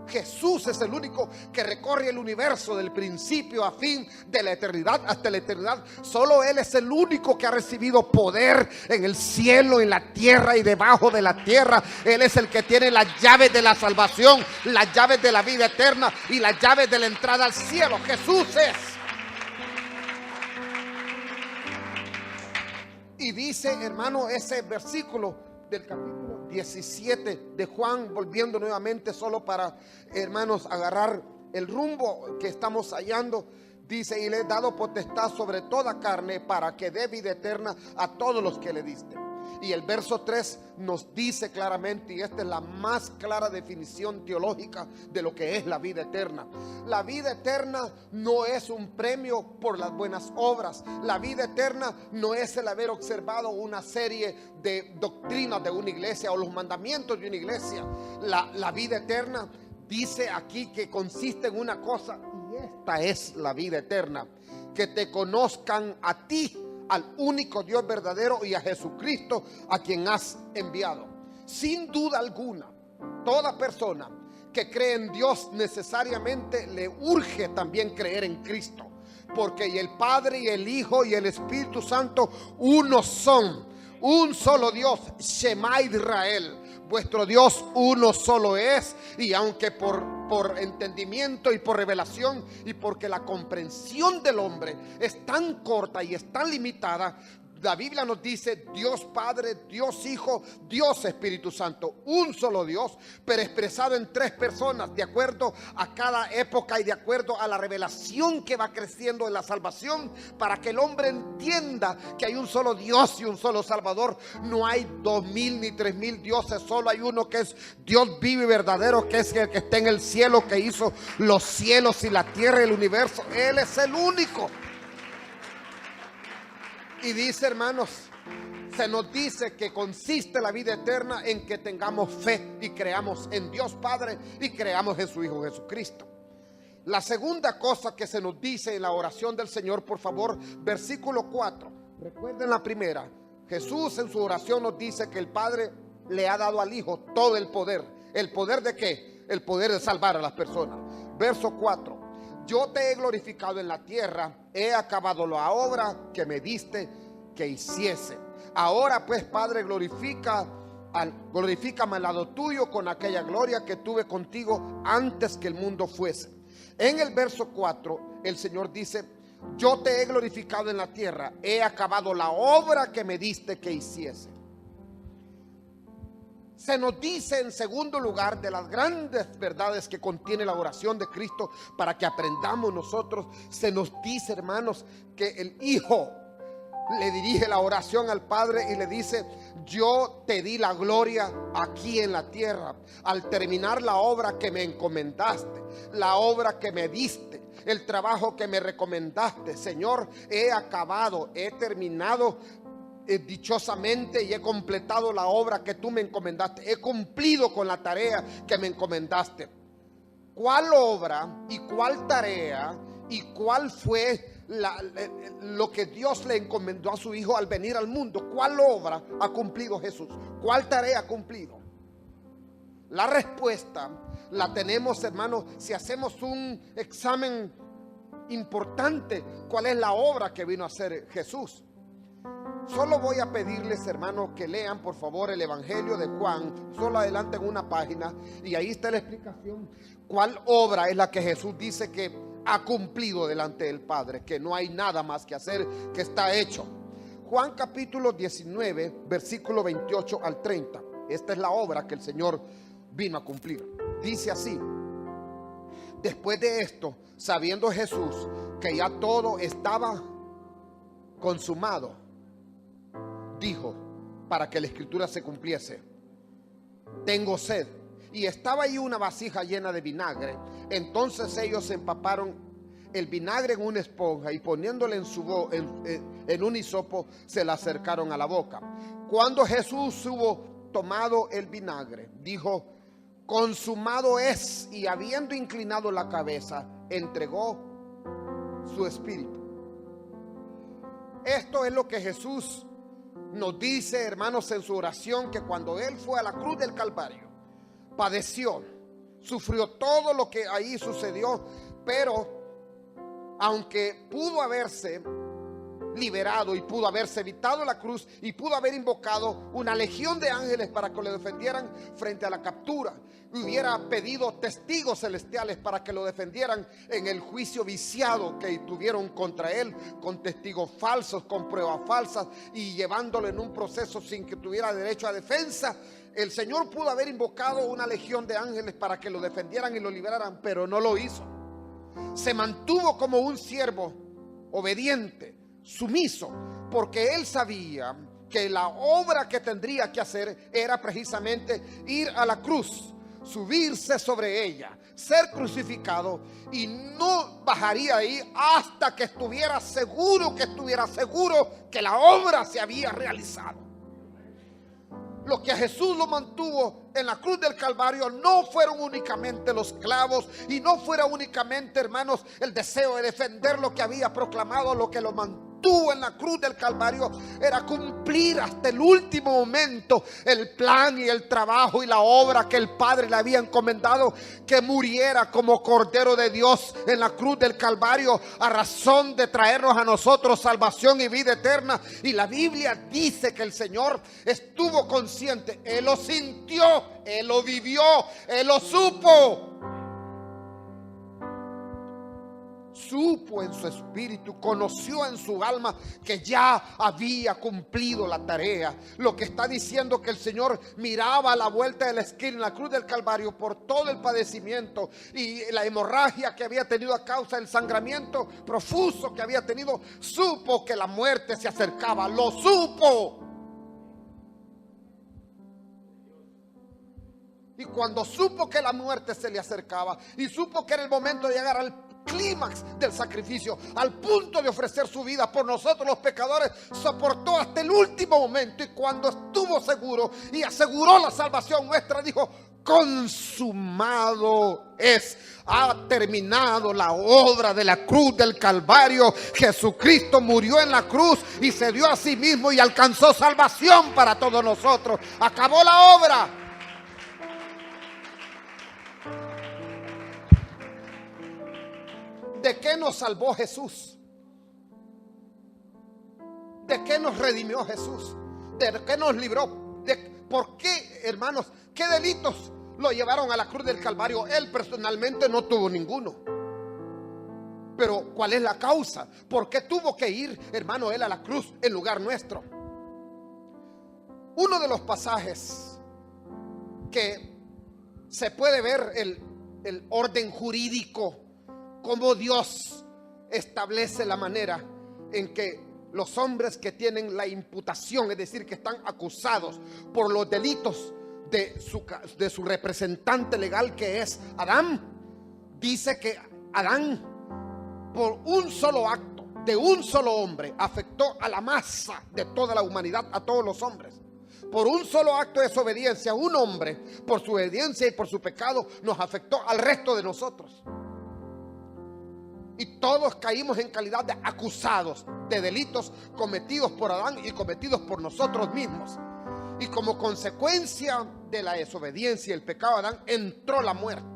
Jesús es el único que recorre el universo del principio a fin, de la eternidad hasta la eternidad. Solo Él es el único que ha recibido poder en el cielo, en la tierra y debajo de la tierra. Él es el que tiene las llaves de la salvación, las llaves de la vida eterna y las llaves de la entrada al cielo. Jesús es. Y dice, hermano, ese versículo del capítulo 17 de Juan, volviendo nuevamente solo para, hermanos, agarrar el rumbo que estamos hallando, dice: y le he dado potestad sobre toda carne para que dé vida eterna a todos los que le diste. Y el verso 3 nos dice claramente, y esta es la más clara definición teológica de lo que es la vida eterna. La vida eterna no es un premio por las buenas obras. La vida eterna no es el haber observado una serie de doctrinas de una iglesia o los mandamientos de una iglesia. La vida eterna dice aquí que consiste en una cosa, y esta es la vida eterna: que te conozcan a ti, al único Dios verdadero, y a Jesucristo a quien has enviado. Sin duda alguna, toda persona que cree en Dios necesariamente le urge también creer en Cristo, porque y el Padre y el Hijo y el Espíritu Santo uno son, un solo Dios. Shema Israel, vuestro Dios uno solo es. Y aunque por entendimiento y por revelación, y porque la comprensión del hombre es tan corta y es tan limitada, la Biblia nos dice Dios Padre, Dios Hijo, Dios Espíritu Santo, un solo Dios, pero expresado en tres personas, de acuerdo a cada época y de acuerdo a la revelación que va creciendo en la salvación, para que el hombre entienda que hay un solo Dios y un solo Salvador. No hay 2000 ni 3000 dioses, solo hay uno que es Dios vivo y verdadero, que es el que está en el cielo, que hizo los cielos y la tierra y el universo. Él es el único. Y dice, hermanos, se nos dice que consiste la vida eterna en que tengamos fe y creamos en Dios Padre y creamos en su Hijo Jesucristo. La segunda cosa que se nos dice en la oración del Señor, por favor, versículo 4. Recuerden la primera. Jesús en su oración nos dice que el Padre le ha dado al Hijo todo el poder. ¿El poder de qué? El poder de salvar a las personas. Verso 4. Yo te he glorificado en la tierra, he acabado la obra que me diste que hiciese. Ahora pues, Padre, glorifícame al lado tuyo con aquella gloria que tuve contigo antes que el mundo fuese. En el verso 4, el Señor dice: yo te he glorificado en la tierra, he acabado la obra que me diste que hiciese. Se nos dice, en segundo lugar, de las grandes verdades que contiene la oración de Cristo para que aprendamos nosotros, se nos dice, hermanos, que el Hijo le dirige la oración al Padre y le dice: yo te di la gloria aquí en la tierra al terminar la obra que me encomendaste, la obra que me diste, el trabajo que me recomendaste. Señor, he acabado, he terminado dichosamente y he completado la obra que tú me encomendaste. He cumplido con la tarea que me encomendaste. ¿Cuál obra y cuál tarea y cuál fue lo que Dios le encomendó a su Hijo al venir al mundo? ¿Cuál obra ha cumplido Jesús? ¿Cuál tarea ha cumplido? La respuesta la tenemos, hermanos, si hacemos un examen importante. ¿Cuál es la obra que vino a hacer Jesús? Solo voy a pedirles, hermanos, que lean por favor el Evangelio de Juan. Solo adelanten una página y ahí está la explicación. ¿Cuál obra es la que Jesús dice que ha cumplido delante del Padre? Que no hay nada más que hacer, que está hecho. Juan capítulo 19, versículo 28 al 30. Esta es la obra que el Señor vino a cumplir. Dice así: después de esto, sabiendo Jesús que ya todo estaba consumado, dijo, para que la escritura se cumpliese: tengo sed. Y estaba ahí una vasija llena de vinagre. Entonces ellos empaparon el vinagre en una esponja y poniéndole en un hisopo, se la acercaron a la boca. Cuando Jesús hubo tomado el vinagre, dijo: consumado es. Y habiendo inclinado la cabeza, entregó su espíritu. Esto es lo que Jesús nos dice, hermanos, en su oración, que cuando Él fue a la cruz del Calvario, padeció, sufrió todo lo que ahí sucedió, pero aunque pudo haberse liberado y pudo haberse evitado la cruz y pudo haber invocado una legión de ángeles para que lo defendieran frente a la captura, hubiera pedido testigos celestiales para que lo defendieran en el juicio viciado que tuvieron contra él, con testigos falsos, con pruebas falsas y llevándolo en un proceso sin que tuviera derecho a defensa. El Señor pudo haber invocado una legión de ángeles para que lo defendieran y lo liberaran, pero no lo hizo. Se mantuvo como un siervo obediente, sumiso, porque él sabía que la obra que tendría que hacer era precisamente ir a la cruz, subirse sobre ella, ser crucificado, y no bajaría ahí hasta que estuviera seguro que la obra se había realizado. Lo que a Jesús lo mantuvo en la cruz del Calvario no fueron únicamente los clavos y no fuera únicamente, hermanos, el deseo de defender lo que había proclamado. Lo que lo mantuvo en la cruz del Calvario era cumplir hasta el último momento el plan y el trabajo y la obra que el Padre le había encomendado, que muriera como Cordero de Dios en la cruz del Calvario a razón de traernos a nosotros salvación y vida eterna. Y la Biblia dice que el Señor estuvo consciente, Él lo sintió, Él lo vivió, Él lo supo. Supo en su espíritu, conoció en su alma que ya había cumplido la tarea. Lo que está diciendo que el Señor miraba a la vuelta de la esquina en la cruz del Calvario por todo el padecimiento y la hemorragia que había tenido a causa del sangramiento profuso que había tenido. Supo que la muerte se acercaba, lo supo. Y cuando supo que la muerte se le acercaba y supo que era el momento de llegar al clímax del sacrificio, al punto de ofrecer su vida por nosotros los pecadores, soportó hasta el último momento, y cuando estuvo seguro y aseguró la salvación nuestra, dijo: consumado es. Ha terminado la obra de la cruz del Calvario. Jesucristo murió en la cruz y se dio a sí mismo y alcanzó salvación para todos nosotros. Acabó la obra. ¿De qué nos salvó Jesús? ¿De qué nos redimió Jesús? ¿De qué nos libró? ¿Por qué, hermanos? ¿Qué delitos lo llevaron a la cruz del Calvario? Él personalmente no tuvo ninguno. Pero ¿cuál es la causa? ¿Por qué tuvo que ir, hermano, él a la cruz en lugar nuestro? Uno de los pasajes que se puede ver el orden jurídico, cómo Dios establece la manera en que los hombres que tienen la imputación, es decir, que están acusados por los delitos de su representante legal, que es Adán, dice que Adán, por un solo acto de un solo hombre, afectó a la masa de toda la humanidad, a todos los hombres. Por un solo acto de desobediencia, un hombre, por su obediencia y por su pecado, nos afectó al resto de nosotros. Y todos caímos en calidad de acusados de delitos cometidos por Adán y cometidos por nosotros mismos. Y como consecuencia de la desobediencia y el pecado de Adán, entró la muerte.